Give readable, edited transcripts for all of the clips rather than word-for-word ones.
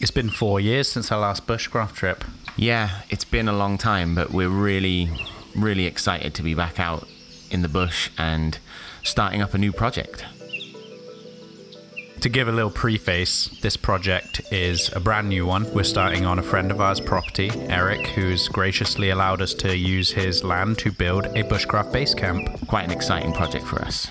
It's been 4 years since our last bushcraft trip. Yeah, it's been a long time, but we're really, really excited to be back out in the bush and starting up a new project. To give a little preface, this project is a brand new one. We're starting on a friend of ours' property, Eric, who's graciously allowed us to use his land to build a bushcraft base camp. Quite an exciting project for us.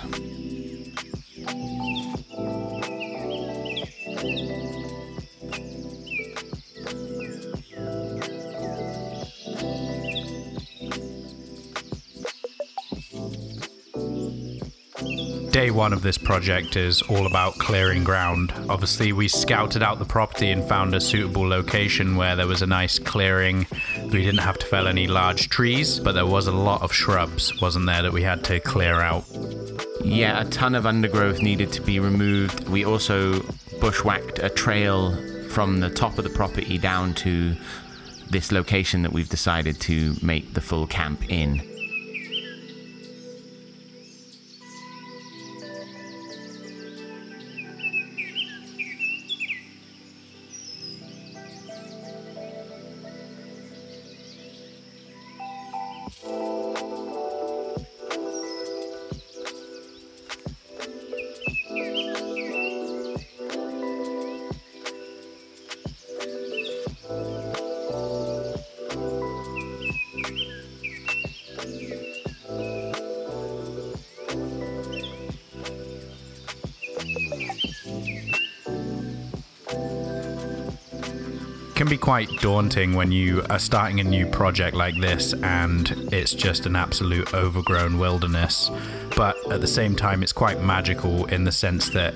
Day one of this project is all about clearing ground. Obviously, we scouted out the property and found a suitable location where there was a nice clearing. We didn't have to fell any large trees, but there was a lot of shrubs, wasn't there, that we had to clear out. Yeah, a ton of undergrowth needed to be removed. We also bushwhacked a trail from the top of the property down to this location that we've decided to make the full camp in. It can be quite daunting when you are starting a new project like this and it's just an absolute overgrown wilderness, but at the same time it's quite magical in the sense that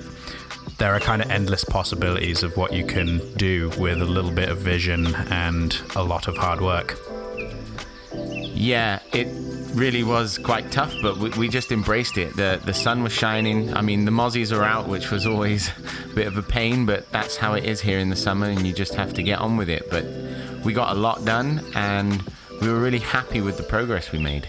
there are kind of endless possibilities of what you can do with a little bit of vision and a lot of hard work. Yeah, it really was quite tough, but we just embraced it. The sun was shining. I mean, the mozzies are out, which was always a bit of a pain, but that's how it is here in the summer, and you just have to get on with it. But we got a lot done, and we were really happy with the progress we made.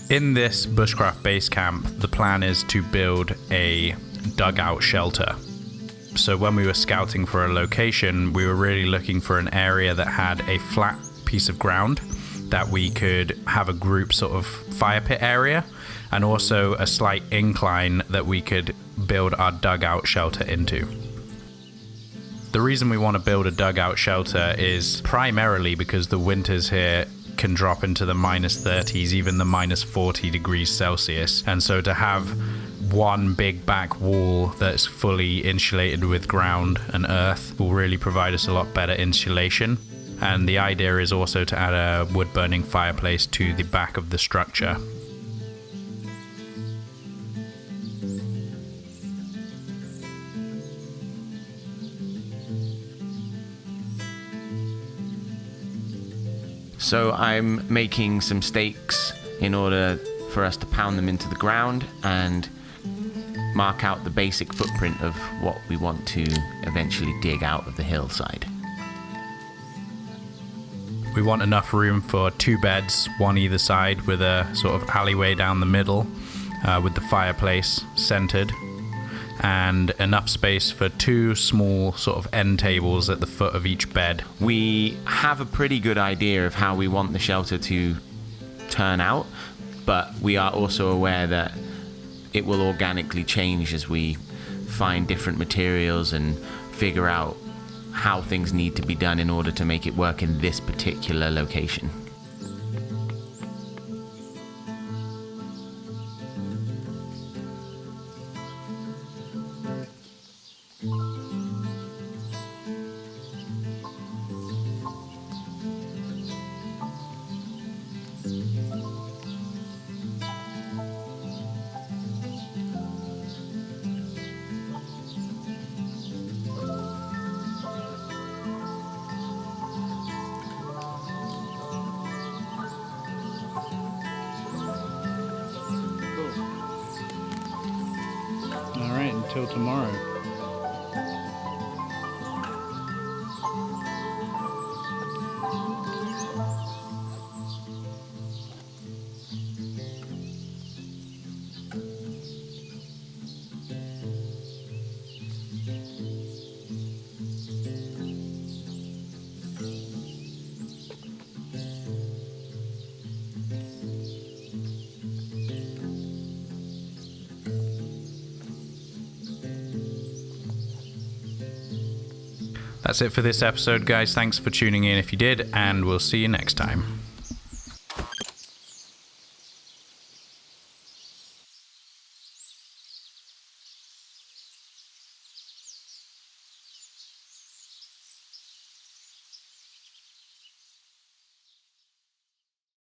In this Bushcraft Basecamp, the plan is to build a dugout shelter. So when we were scouting for a location, we were really looking for an area that had a flat piece of ground that we could have a group sort of fire pit area, and also a slight incline that we could build our dugout shelter into. The reason we want to build a dugout shelter is primarily because the winters here can drop into the -30s, even the -40 degrees Celsius. And so to have one big back wall that's fully insulated with ground and earth will really provide us a lot better insulation. And the idea is also to add a wood-burning fireplace to the back of the structure. So I'm making some stakes in order for us to pound them into the ground and mark out the basic footprint of what we want to eventually dig out of the hillside. We want enough room for 2 beds, one either side, with a sort of alleyway down the middle, with the fireplace centered, and enough space for 2 small sort of end tables at the foot of each bed. We have a pretty good idea of how we want the shelter to turn out, but we are also aware that it will organically change as we find different materials and figure out how things need to be done in order to make it work in this particular location. All right, until tomorrow. That's it for this episode, guys. Thanks for tuning in if you did, and we'll see you next time.